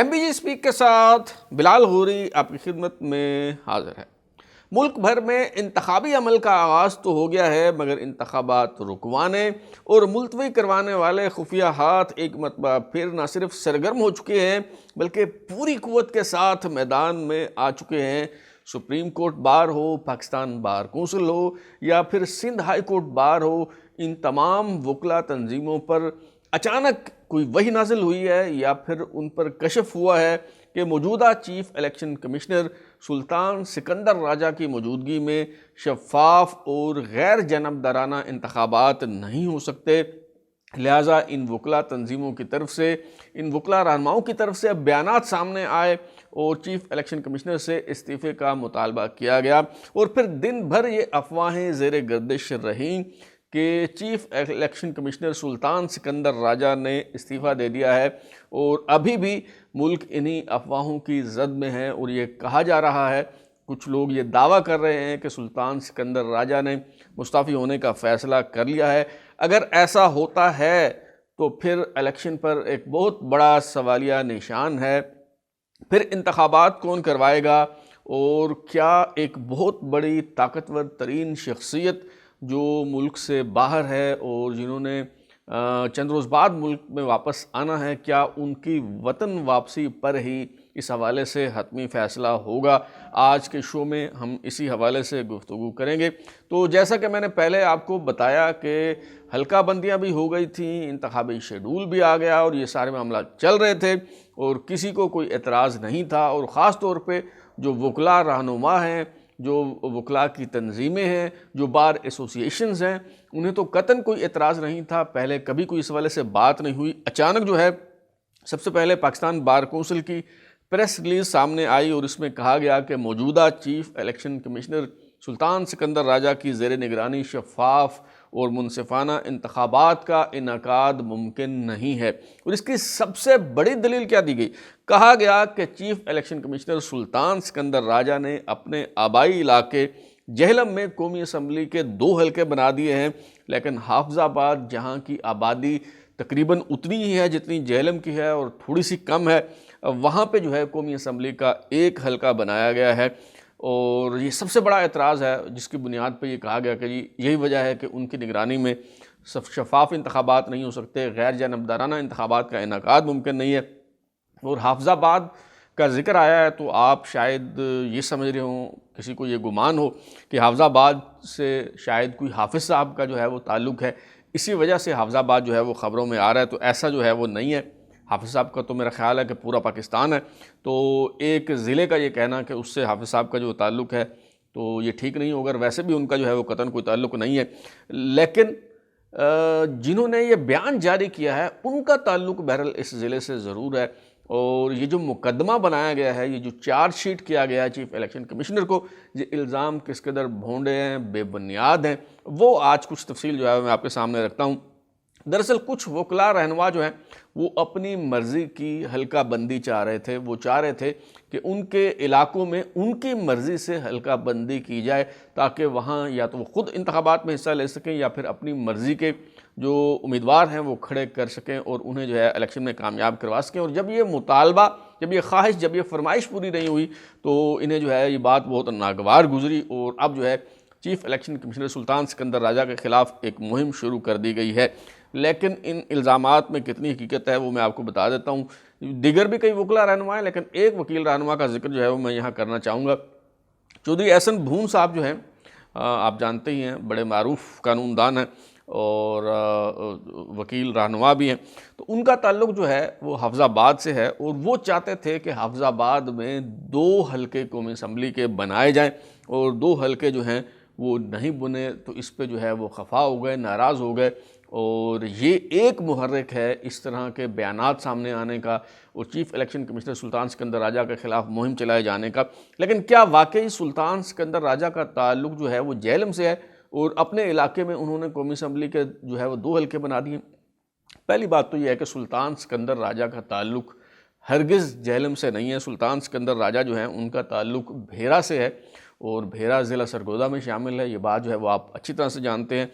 M B G speak کے ساتھ بلال غوری آپ کی خدمت میں حاضر ہے۔ ملک بھر میں انتخابی عمل کا آغاز تو ہو گیا ہے، مگر انتخابات رکوانے اور ملتوی کروانے والے خفیہ ہاتھ ایک مرتبہ پھر نہ صرف سرگرم ہو چکے ہیں بلکہ پوری قوت کے ساتھ میدان میں آ چکے ہیں۔ سپریم کورٹ بار ہو، پاکستان بار کونسل ہو یا پھر سندھ ہائی کورٹ بار ہو، ان تمام وکلا تنظیموں پر اچانک کوئی وحی نازل ہوئی ہے یا پھر ان پر کشف ہوا ہے کہ موجودہ چیف الیکشن کمشنر سلطان سکندر راجہ کی موجودگی میں شفاف اور غیر جانبدارانہ انتخابات نہیں ہو سکتے، لہٰذا ان وکلا تنظیموں کی طرف سے، ان وکلا رہنماؤں کی طرف سے اب بیانات سامنے آئے اور چیف الیکشن کمشنر سے استعفے کا مطالبہ کیا گیا، اور پھر دن بھر یہ افواہیں زیر گردش رہیں کہ چیف الیکشن کمشنر سلطان سکندر راجہ نے استعفیٰ دے دیا ہے، اور ابھی بھی ملک انہی افواہوں کی زد میں ہے، اور یہ کہا جا رہا ہے، کچھ لوگ یہ دعویٰ کر رہے ہیں کہ سلطان سکندر راجہ نے مستعفی ہونے کا فیصلہ کر لیا ہے۔ اگر ایسا ہوتا ہے تو پھر الیکشن پر ایک بہت بڑا سوالیہ نشان ہے، پھر انتخابات کون کروائے گا، اور کیا ایک بہت بڑی طاقتور ترین شخصیت جو ملک سے باہر ہے اور جنہوں نے چند روز بعد ملک میں واپس آنا ہے، کیا ان کی وطن واپسی پر ہی اس حوالے سے حتمی فیصلہ ہوگا؟ آج کے شو میں ہم اسی حوالے سے گفتگو کریں گے۔ تو جیسا کہ میں نے پہلے آپ کو بتایا کہ حلقہ بندیاں بھی ہو گئی تھیں، انتخابی شیڈول بھی آ گیا اور یہ سارے معاملات چل رہے تھے اور کسی کو کوئی اعتراض نہیں تھا، اور خاص طور پہ جو وکلا رہنما ہیں، جو وکلا کی تنظیمیں ہیں، جو بار ایسوسییشنز ہیں، انہیں تو قطعاً کوئی اعتراض نہیں تھا، پہلے کبھی کوئی اس حوالے سے بات نہیں ہوئی۔ اچانک جو ہے سب سے پہلے پاکستان بار کونسل کی پریس ریلیز سامنے آئی اور اس میں کہا گیا کہ موجودہ چیف الیکشن کمشنر سلطان سکندر راجہ کی زیر نگرانی شفاف اور منصفانہ انتخابات کا انعقاد ممکن نہیں ہے، اور اس کی سب سے بڑی دلیل کیا دی گئی؟ کہا گیا کہ چیف الیکشن کمشنر سلطان سکندر راجہ نے اپنے آبائی علاقے جہلم میں قومی اسمبلی کے 2 حلقے بنا دیے ہیں، لیکن حافظ آباد جہاں کی آبادی تقریباً اتنی ہی ہے جتنی جہلم کی ہے اور تھوڑی سی کم ہے، وہاں پہ جو ہے قومی اسمبلی کا 1 حلقہ بنایا گیا ہے، اور یہ سب سے بڑا اعتراض ہے جس کی بنیاد پہ یہ کہا گیا کہ یہی وجہ ہے کہ ان کی نگرانی میں شفاف انتخابات نہیں ہو سکتے، غیر جانبدارانہ انتخابات کا انعقاد ممکن نہیں ہے۔ اور حافظ آباد کا ذکر آیا ہے تو آپ شاید یہ سمجھ رہے ہوں، کسی کو یہ گمان ہو کہ حافظ آباد سے شاید کوئی حافظ صاحب کا جو ہے وہ تعلق ہے، اسی وجہ سے حافظ آباد جو ہے وہ خبروں میں آ رہا ہے، تو ایسا جو ہے وہ نہیں ہے۔ حافظ صاحب کا تو میرا خیال ہے کہ پورا پاکستان ہے، تو ایک ضلع کا یہ کہنا کہ اس سے حافظ صاحب کا جو تعلق ہے تو یہ ٹھیک نہیں ہوگا، ویسے بھی ان کا جو ہے وہ قطعاً کوئی تعلق نہیں ہے، لیکن جنہوں نے یہ بیان جاری کیا ہے ان کا تعلق بہرحال اس ضلع سے ضرور ہے، اور یہ جو مقدمہ بنایا گیا ہے، یہ جو چارج شیٹ کیا گیا ہے چیف الیکشن کمشنر کو، یہ الزام کس قدر بھونڈے ہیں، بے بنیاد ہیں، وہ آج کچھ تفصیل جو ہے میں آپ کے سامنے رکھتا ہوں۔ دراصل کچھ وکلا رہنما جو ہیں وہ اپنی مرضی کی حلقہ بندی چاہ رہے تھے، وہ چاہ رہے تھے کہ ان کے علاقوں میں ان کی مرضی سے حلقہ بندی کی جائے تاکہ وہاں یا تو وہ خود انتخابات میں حصہ لے سکیں یا پھر اپنی مرضی کے جو امیدوار ہیں وہ کھڑے کر سکیں اور انہیں جو ہے الیکشن میں کامیاب کروا سکیں۔ اور جب یہ مطالبہ، جب یہ خواہش، جب یہ فرمائش پوری نہیں ہوئی تو انہیں جو ہے یہ بات بہت ناگوار گزری، اور اب جو ہے چیف الیکشن کمشنر سلطان سکندر راجہ کے خلاف ایک مہم شروع کر دی گئی ہے۔ لیکن ان الزامات میں کتنی حقیقت ہے وہ میں آپ کو بتا دیتا ہوں۔ دیگر بھی کئی وکلا رہنما ہیں، لیکن ایک وکیل رہنما کا ذکر جو ہے وہ میں یہاں کرنا چاہوں گا۔ چودھری احسن بھون صاحب جو ہیں، آپ جانتے ہی ہیں، بڑے معروف قانون دان ہیں اور وکیل رہنما بھی ہیں، تو ان کا تعلق جو ہے وہ حافظ آباد سے ہے، اور وہ چاہتے تھے کہ حافظ آباد میں 2 حلقے قومی اسمبلی کے بنائے جائیں، اور 2 حلقے جو ہیں وہ نہیں بنے تو اس پہ جو ہے وہ خفا ہو گئے، ناراض ہو گئے، اور یہ ایک محرک ہے اس طرح کے بیانات سامنے آنے کا اور چیف الیکشن کمشنر سلطان سکندر راجہ کے خلاف مہم چلائے جانے کا۔ لیکن کیا واقعی سلطان سکندر راجہ کا تعلق جو ہے وہ جہلم سے ہے اور اپنے علاقے میں انہوں نے قومی اسمبلی کے جو ہے وہ 2 حلقے بنا دیے؟ پہلی بات تو یہ ہے کہ سلطان سکندر راجہ کا تعلق ہرگز جہلم سے نہیں ہے۔ سلطان سکندر راجہ جو ہیں ان کا تعلق بھیرا سے ہے، اور بھیرا ضلع سرگودا میں شامل ہے، یہ بات جو ہے وہ آپ اچھی طرح سے جانتے ہیں۔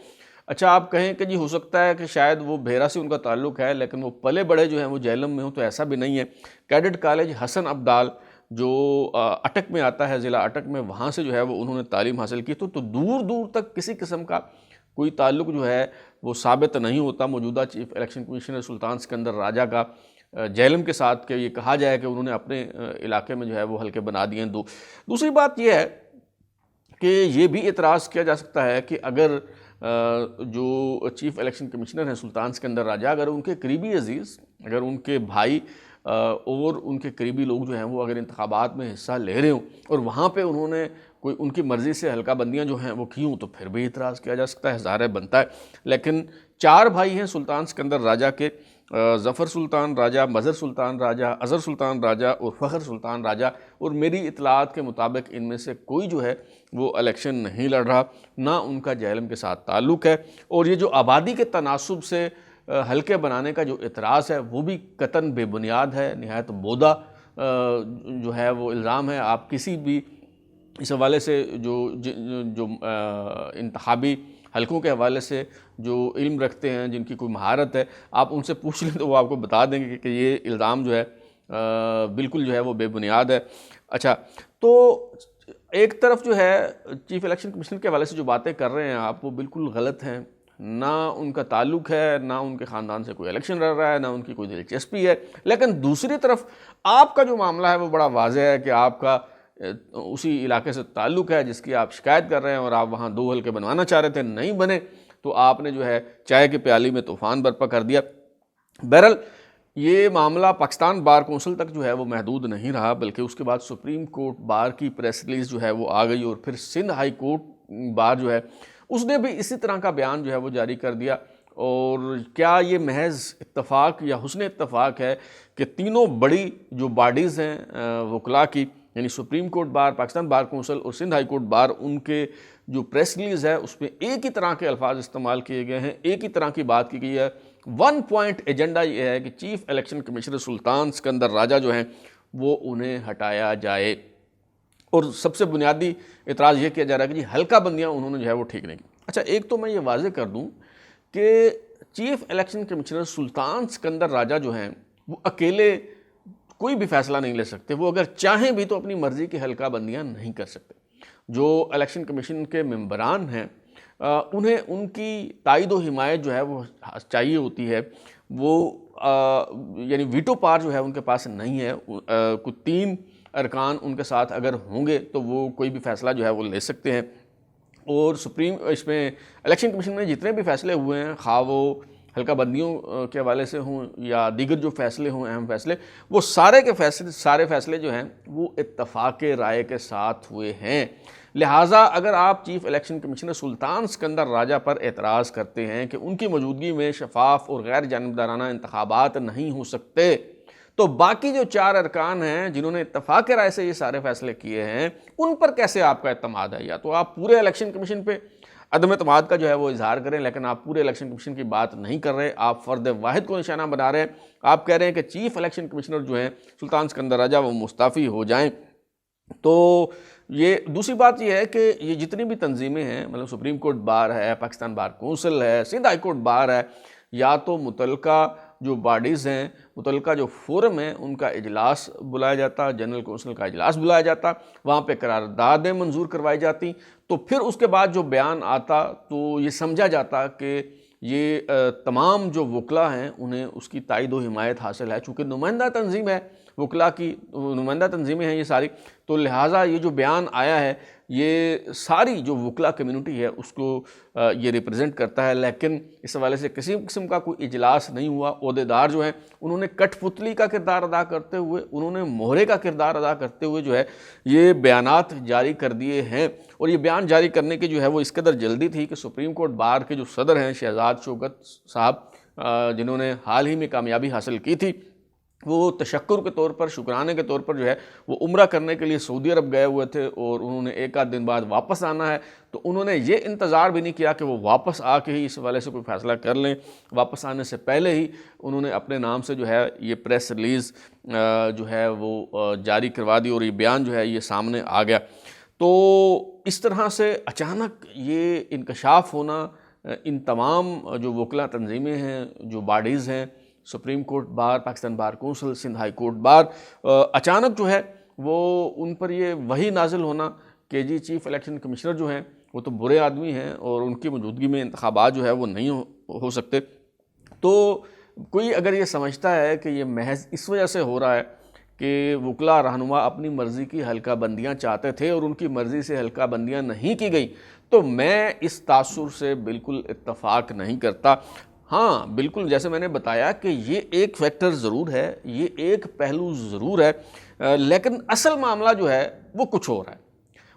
اچھا آپ کہیں کہ جی ہو سکتا ہے کہ شاید وہ بھیرا سے ان کا تعلق ہے، لیکن وہ پلے بڑے جو ہیں وہ جہلم میں ہوں، تو ایسا بھی نہیں ہے۔ کیڈٹ کالج حسن عبدال جو اٹک میں آتا ہے، ضلع اٹک میں، وہاں سے جو ہے وہ انہوں نے تعلیم حاصل کی، تو دور دور تک کسی قسم کا کوئی تعلق جو ہے وہ ثابت نہیں ہوتا موجودہ چیف الیکشن کمشنر سلطان سکندر راجہ کا جہلم کے ساتھ، کہ یہ کہا جائے کہ انہوں نے اپنے علاقے میں جو ہے وہ حلقے بنا دیے ہیں۔ دوسری بات یہ ہے کہ یہ بھی اعتراض کیا جا سکتا ہے کہ اگر جو چیف الیکشن کمشنر ہیں سلطان سکندر راجہ، اگر ان کے قریبی عزیز، اگر ان کے بھائی اور ان کے قریبی لوگ جو ہیں وہ اگر انتخابات میں حصہ لے رہے ہوں اور وہاں پہ انہوں نے کوئی ان کی مرضی سے حلقہ بندیاں جو ہیں وہ کی ہوں، تو پھر بھی اعتراض کیا جا سکتا ہے، ظاہر ہے بنتا ہے۔ لیکن 4 بھائی ہیں سلطان سکندر راجہ کے، ظفر سلطان راجہ، مظہر سلطان راجہ، اظہر سلطان راجہ اور فخر سلطان راجہ، اور میری اطلاعات کے مطابق ان میں سے کوئی جو ہے وہ الیکشن نہیں لڑ رہا، نہ ان کا جہلم کے ساتھ تعلق ہے۔ اور یہ جو آبادی کے تناسب سے حلقے بنانے کا جو اعتراض ہے وہ بھی قطعاً بے بنیاد ہے، نہایت بودہ جو ہے وہ الزام ہے۔ آپ کسی بھی اس حوالے سے جو انتخابی حلقوں کے حوالے سے جو علم رکھتے ہیں، جن کی کوئی مہارت ہے، آپ ان سے پوچھ لیں تو وہ آپ کو بتا دیں گے کہ یہ الزام جو ہے بالکل جو ہے وہ بے بنیاد ہے۔ اچھا، تو ایک طرف جو ہے چیف الیکشن کمشنر کے حوالے سے جو باتیں کر رہے ہیں آپ، وہ بالکل غلط ہیں۔ نہ ان کا تعلق ہے، نہ ان کے خاندان سے کوئی الیکشن لڑ رہا ہے، نہ ان کی کوئی دلچسپی ہے۔ لیکن دوسری طرف آپ کا جو معاملہ ہے وہ بڑا واضح ہے کہ آپ کا اسی علاقے سے تعلق ہے جس کی آپ شکایت کر رہے ہیں، اور آپ وہاں 2 حلقے بنوانا چاہ رہے تھے، نہیں بنے، تو آپ نے جو ہے چائے کی پیالی میں طوفان برپا کر دیا۔ بہرحال یہ معاملہ پاکستان بار کونسل تک جو ہے وہ محدود نہیں رہا، بلکہ اس کے بعد سپریم کورٹ بار کی پریس ریلیز جو ہے وہ آ گئی، اور پھر سندھ ہائی کورٹ بار جو ہے اس نے بھی اسی طرح کا بیان جو ہے وہ جاری کر دیا۔ اور کیا یہ محض اتفاق یا حسن اتفاق ہے کہ تینوں بڑی جو باڈیز ہیں وکلاء کی، یعنی supreme court bar, Pakistan bar council اور سندھ ہائی کورٹ بار، ان کے جو پریس ریلیز ہے اس میں ایک ہی طرح کے الفاظ استعمال کیے گئے ہیں، ایک ہی طرح کی بات کی گئی ہے۔ 1 پوائنٹ ایجنڈا یہ ہے کہ چیف الیکشن کمشنر سلطان سکندر راجہ جو ہیں وہ انہیں ہٹایا جائے۔ اور سب سے بنیادی اعتراض یہ کیا جا رہا ہے کہ جی حلقہ بندیاں انہوں نے جو ہے وہ ٹھیک نہیں کی۔ اچھا، ایک تو میں یہ واضح کر دوں کہ چیف الیکشن کمشنر سلطان سکندر راجہ جو ہیں وہ اکیلے کوئی بھی فیصلہ نہیں لے سکتے، وہ اگر چاہیں بھی تو اپنی مرضی کی حلقہ بندیاں نہیں کر سکتے۔ جو الیکشن کمیشن کے ممبران ہیں انہیں ان کی تائید و حمایت جو ہے وہ چاہیے ہوتی ہے، وہ یعنی ویٹو پار جو ہے ان کے پاس نہیں ہے۔ کوئی 3 ارکان ان کے ساتھ اگر ہوں گے تو وہ کوئی بھی فیصلہ جو ہے وہ لے سکتے ہیں۔ اور اس میں الیکشن کمیشن میں جتنے بھی فیصلے ہوئے ہیں، خواہ وہ حلقہ بندیوں کے حوالے سے ہوں یا دیگر جو فیصلے ہوں، اہم فیصلے، وہ سارے فیصلے جو ہیں وہ اتفاق رائے کے ساتھ ہوئے ہیں۔ لہٰذا اگر آپ چیف الیکشن کمشنر سلطان سکندر راجہ پر اعتراض کرتے ہیں کہ ان کی موجودگی میں شفاف اور غیر جانبدارانہ انتخابات نہیں ہو سکتے، تو باقی جو 4 ارکان ہیں جنہوں نے اتفاق رائے سے یہ سارے فیصلے کیے ہیں، ان پر کیسے آپ کا اعتماد ہے؟ یا تو آپ پورے الیکشن کمیشن پہ عدم اعتماد کا جو ہے وہ اظہار کریں، لیکن آپ پورے الیکشن کمیشن کی بات نہیں کر رہے، آپ فرد واحد کو نشانہ بنا رہے ہیں۔ آپ کہہ رہے ہیں کہ چیف الیکشن کمشنر جو ہیں سلطان سکندر راجہ وہ مستعفی ہو جائیں۔ تو یہ دوسری بات یہ ہے کہ یہ جتنی بھی تنظیمیں ہیں، مطلب سپریم کورٹ بار ہے، پاکستان بار کونسل ہے، سندھ ہائی کورٹ بار ہے، یا تو متعلقہ جو باڈیز ہیں، متعلقہ جو فورم ہیں، ان کا اجلاس بلایا جاتا، جنرل کونسل کا اجلاس بلایا جاتا، وہاں پہ قراردادیں منظور کروائی جاتی، تو پھر اس کے بعد جو بیان آتا تو یہ سمجھا جاتا کہ یہ تمام جو وکلاء ہیں انہیں اس کی تائید و حمایت حاصل ہے، چونکہ نمائندہ تنظیم ہے، وکلاء کی نمائندہ تنظیمیں ہیں یہ ساری، تو لہٰذا یہ جو بیان آیا ہے یہ ساری جو وکلاء کمیونٹی ہے اس کو یہ ریپرزینٹ کرتا ہے۔ لیکن اس حوالے سے کسی قسم کا کوئی اجلاس نہیں ہوا۔ عہدیدار جو ہیں انہوں نے کٹ پتلی کا کردار ادا کرتے ہوئے، انہوں نے مہرے کا کردار ادا کرتے ہوئے جو ہے یہ بیانات جاری کر دیے ہیں۔ اور یہ بیان جاری کرنے کی جو ہے وہ اس قدر جلدی تھی کہ سپریم کورٹ بار کے جو صدر ہیں شہزاد شوکت صاحب، جنہوں نے حال ہی میں کامیابی حاصل کی تھی، وہ تشکر کے طور پر، شکرانے کے طور پر جو ہے وہ عمرہ کرنے کے لیے سعودی عرب گئے ہوئے تھے، اور انہوں نے 1 دن بعد واپس آنا ہے، تو انہوں نے یہ انتظار بھی نہیں کیا کہ وہ واپس آ کے ہی اس حوالے سے کوئی فیصلہ کر لیں۔ واپس آنے سے پہلے ہی انہوں نے اپنے نام سے جو ہے یہ پریس ریلیز جو ہے وہ جاری کروا دی، اور یہ بیان جو ہے یہ سامنے آ گیا۔ تو اس طرح سے اچانک یہ انکشاف ہونا ان تمام جو وکلا تنظیمیں ہیں، جو باڈیز ہیں، supreme court bar, Pakistan bar council, Sindh high court bar, اچانک جو ہے وہ ان پر یہ وہی نازل ہونا کہ جی چیف الیکشن کمشنر جو ہیں وہ تو برے آدمی ہیں اور ان کی موجودگی میں انتخابات جو ہے وہ نہیں ہو سکتے. تو کوئی اگر یہ سمجھتا ہے کہ یہ محض اس وجہ سے ہو رہا ہے کہ وکلا رہنما اپنی مرضی کی حلقہ بندیاں چاہتے تھے اور ان کی مرضی سے حلقہ بندیاں نہیں کی گئی، تو میں اس تاثر سے بالکل اتفاق نہیں کرتا. ہاں بالکل، جیسے میں نے بتایا کہ یہ ایک فیکٹر ضرور ہے، یہ ایک پہلو ضرور ہے، لیکن اصل معاملہ جو ہے وہ کچھ اور ہے.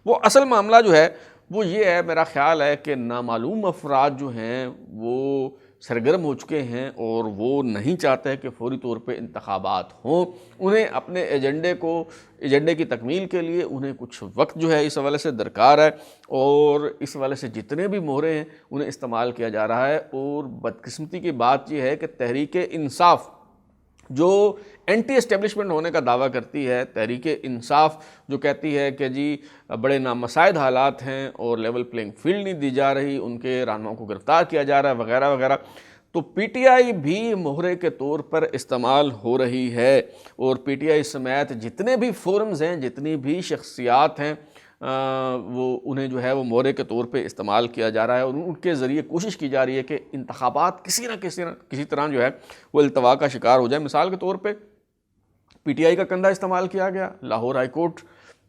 وہ اصل معاملہ جو ہے وہ یہ ہے، میرا خیال ہے کہ نامعلوم افراد جو ہیں وہ سرگرم ہو چکے ہیں اور وہ نہیں چاہتے کہ فوری طور پہ انتخابات ہوں. انہیں اپنے ایجنڈے کی تکمیل کے لیے انہیں کچھ وقت جو ہے اس حوالے سے درکار ہے، اور اس حوالے سے جتنے بھی مہرے ہیں انہیں استعمال کیا جا رہا ہے. اور بدقسمتی کی بات یہ ہے کہ تحریک انصاف جو اینٹی اسٹیبلشمنٹ ہونے کا دعویٰ کرتی ہے، تحریک انصاف جو کہتی ہے کہ جی بڑے نامساعد حالات ہیں اور لیول پلینگ فیلڈ نہیں دی جا رہی، ان کے رہنماؤں کو گرفتار کیا جا رہا ہے وغیرہ وغیرہ، تو پی ٹی آئی بھی مہرے کے طور پر استعمال ہو رہی ہے. اور پی ٹی آئی سمیت جتنے بھی فورمز ہیں، جتنی بھی شخصیات ہیں، وہ انہیں جو ہے وہ مہرے کے طور پہ استعمال کیا جا رہا ہے، اور ان کے ذریعے کوشش کی جا رہی ہے کہ انتخابات کسی طرح جو ہے وہ التوا کا شکار ہو جائے. مثال کے طور پہ پی ٹی آئی کا کندھا استعمال کیا گیا، لاہور ہائی کورٹ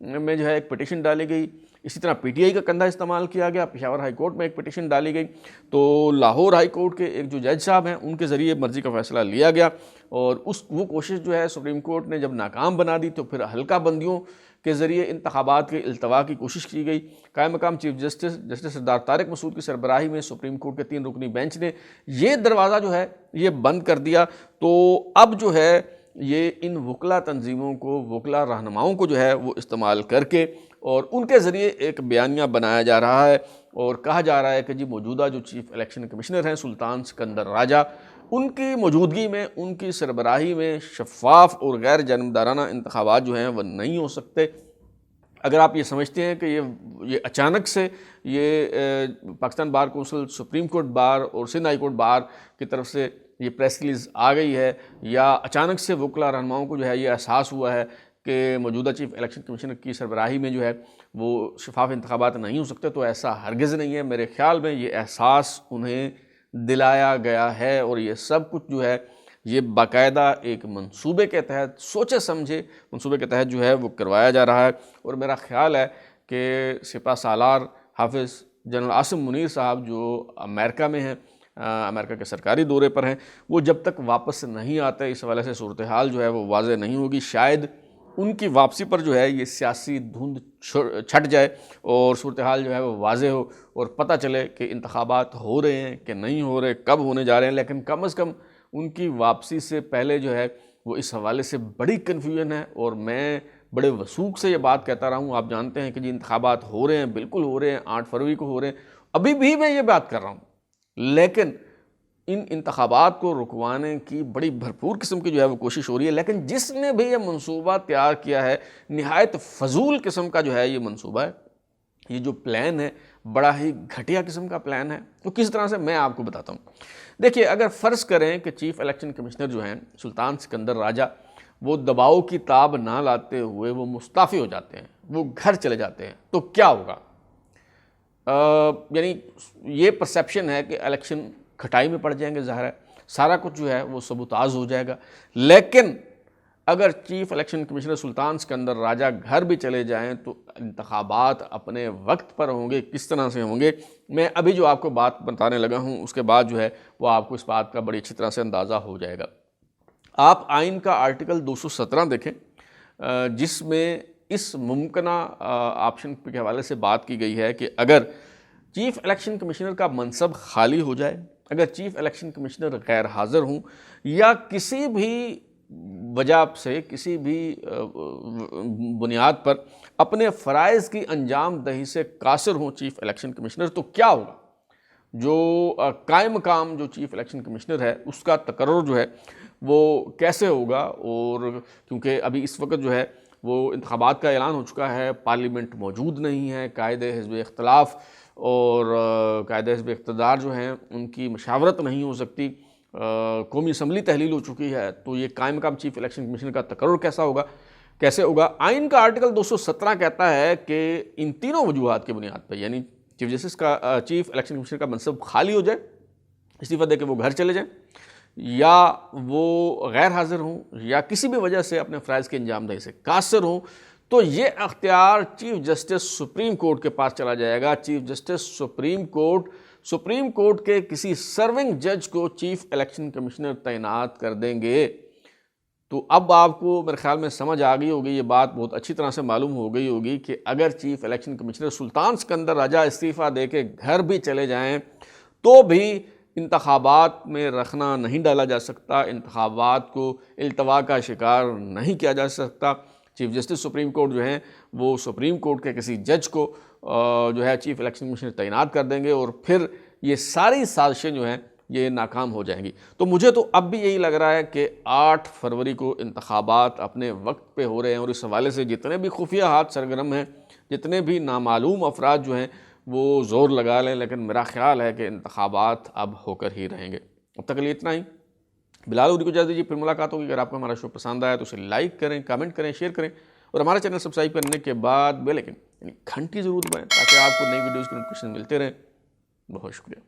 میں جو ہے ایک پٹیشن ڈالی گئی. اسی طرح پی ٹی آئی کا کندھا استعمال کیا گیا، پشاور ہائی کورٹ میں ایک پٹیشن ڈالی گئی. تو لاہور ہائی کورٹ کے ایک جو جج صاحب ہیں ان کے ذریعے مرضی کا فیصلہ لیا گیا، اور وہ کوشش جو ہے سپریم کورٹ نے جب ناکام بنا دی تو پھر حلقہ بندیوں کے ذریعے انتخابات کے التوا کی کوشش کی گئی. قائم مقام چیف جسٹس سردار طارق مسعود کی سربراہی میں سپریم کورٹ کے 3 رکنی بینچ نے یہ دروازہ جو ہے یہ بند کر دیا. تو اب جو ہے یہ ان وکلا تنظیموں کو، وکلا رہنماؤں کو جو ہے وہ استعمال کر کے اور ان کے ذریعے ایک بیانیہ بنایا جا رہا ہے، اور کہا جا رہا ہے کہ جی موجودہ جو چیف الیکشن کمشنر ہیں سلطان سکندر راجہ، ان کی موجودگی میں، ان کی سربراہی میں شفاف اور غیر جانبدارانہ انتخابات جو ہیں وہ نہیں ہو سکتے. اگر آپ یہ سمجھتے ہیں کہ یہ اچانک سے یہ Pakistan bar council, supreme court bar اور سندھ ہائی کورٹ بار کی طرف سے یہ پریس ریلیز آ گئی ہے، یا اچانک سے وکلا رہنماؤں کو جو ہے یہ احساس ہوا ہے کہ موجودہ چیف الیکشن کمشنر کی سربراہی میں جو ہے وہ شفاف انتخابات نہیں ہو سکتے، تو ایسا ہرگز نہیں ہے. میرے خیال میں یہ احساس انہیں دلایا گیا ہے، اور یہ سب کچھ جو ہے یہ باقاعدہ ایک منصوبے کے تحت، سوچے سمجھے منصوبے کے تحت جو ہے وہ کروایا جا رہا ہے. اور میرا خیال ہے کہ سپہ سالار حافظ جنرل عاصم منیر صاحب جو امریکہ میں ہیں، امریکہ کے سرکاری دورے پر ہیں، وہ جب تک واپس نہیں آتے اس حوالے سے صورتحال جو ہے وہ واضح نہیں ہوگی. شاید ان کی واپسی پر جو ہے یہ سیاسی دھند چھٹ جائے اور صورتحال جو ہے وہ واضح ہو اور پتہ چلے کہ انتخابات ہو رہے ہیں کہ نہیں ہو رہے، کب ہونے جا رہے ہیں. لیکن کم از کم ان کی واپسی سے پہلے جو ہے وہ اس حوالے سے بڑی کنفیوژن ہے، اور میں بڑے وثوق سے یہ بات کہتا رہا ہوں. آپ جانتے ہیں کہ جی انتخابات ہو رہے ہیں، بالکل ہو رہے ہیں، 8 فروری کو ہو رہے ہیں، ابھی بھی میں یہ بات کر رہا ہوں. لیکن ان انتخابات کو رکوانے کی بڑی بھرپور قسم کی جو ہے وہ کوشش ہو رہی ہے. لیکن جس نے بھی یہ منصوبہ تیار کیا ہے، نہایت فضول قسم کا جو ہے یہ منصوبہ ہے، یہ جو پلان ہے بڑا ہی گھٹیا قسم کا پلان ہے. تو کس طرح سے میں آپ کو بتاتا ہوں. دیکھیے، اگر فرض کریں کہ چیف الیکشن کمشنر جو ہیں سلطان سکندر راجہ وہ دباؤ کی تاب نہ لاتے ہوئے وہ مستعفی ہو جاتے ہیں، وہ گھر چلے جاتے ہیں، تو کیا ہوگا؟ یعنی یہ پرسیپشن ہے کہ الیکشن کھٹائی میں پڑ جائیں گے، ظاہر ہے سارا کچھ جو ہے وہ سبوتاز ہو جائے گا. لیکن اگر چیف الیکشن کمشنر سلطان سکندر راجہ گھر بھی چلے جائیں تو انتخابات اپنے وقت پر ہوں گے. کس طرح سے ہوں گے؟ میں ابھی جو آپ کو بات بتانے لگا ہوں اس کے بعد جو ہے وہ آپ کو اس بات کا بڑی اچھی طرح سے اندازہ ہو جائے گا. آپ آئین کا آرٹیکل 217 دیکھیں، جس میں اس ممکنہ آپشن کے حوالے سے بات کی گئی ہے کہ اگر چیف الیکشن کمشنر کا منصب خالی ہو جائے، اگر چیف الیکشن کمشنر غیر حاضر ہوں، یا کسی بھی وجہ سے، کسی بھی بنیاد پر اپنے فرائض کی انجام دہی سے قاصر ہوں چیف الیکشن کمشنر، تو کیا ہوگا؟ جو قائم مقام جو چیف الیکشن کمشنر ہے اس کا تقرر جو ہے وہ کیسے ہوگا؟ اور کیونکہ ابھی اس وقت جو ہے وہ انتخابات کا اعلان ہو چکا ہے، پارلیمنٹ موجود نہیں ہے، قائد حزب اختلاف اور قائد حزب اقتدار جو ہیں ان کی مشاورت نہیں ہو سکتی، قومی اسمبلی تحلیل ہو چکی ہے، تو یہ قائم مقام چیف الیکشن کمیشن کا تقرر کیسے ہوگا؟ آئین کا آرٹیکل 217 کہتا ہے کہ ان تینوں وجوہات کی بنیاد پر، یعنی چیف جسٹس کا چیف الیکشن کمیشن کا منصب خالی ہو جائے، استعفیٰ دے کے وہ گھر چلے جائیں، یا وہ غیر حاضر ہوں، یا کسی بھی وجہ سے اپنے فرائض کی انجام دہی سے قاصر ہوں، تو یہ اختیار چیف جسٹس سپریم کورٹ کے پاس چلا جائے گا۔ چیف جسٹس سپریم کورٹ کے کسی سرونگ جج کو چیف الیکشن کمشنر تعینات کر دیں گے۔ تو اب آپ کو میرے خیال میں سمجھ آ گئی ہوگی، یہ بات بہت اچھی طرح سے معلوم ہو گئی ہوگی کہ اگر چیف الیکشن کمشنر سلطان سکندر راجہ استعفیٰ دے کے گھر بھی چلے جائیں تو بھی انتخابات میں رخنہ نہیں ڈالا جا سکتا، انتخابات کو التوا کا شکار نہیں کیا جا سکتا۔ چیف جسٹس سپریم کورٹ جو ہیں وہ سپریم کورٹ کے کسی جج کو جو ہے چیف الیکشن کمشنر تعینات کر دیں گے، اور پھر یہ ساری سازشیں جو ہیں یہ ناکام ہو جائیں گی۔ تو مجھے تو اب بھی یہی لگ رہا ہے کہ 8 فروری کو انتخابات اپنے وقت پہ ہو رہے ہیں، اور اس حوالے سے جتنے بھی خفیہ ہاتھ سرگرم ہیں، جتنے بھی نامعلوم افراد جو ہیں وہ زور لگا لیں، لیکن میرا خیال ہے کہ انتخابات اب ہو کر ہی رہیں گے۔ اب تک کے لیے اتنا ہی۔ بلال غوری کو اجازت دیجیے، پھر ملاقات ہوگی۔ اگر آپ کو ہمارا شو پسند آیا تو اسے لائک کریں، کامنٹ کریں، شیئر کریں، اور ہمارا چینل سبسکرائب کرنے کے بعد بیل آئکن یعنی گھنٹی ضرور دبائیں تاکہ آپ کو نئی ویڈیوز کے نوٹیفیکیشن ملتے رہیں۔ بہت شکریہ۔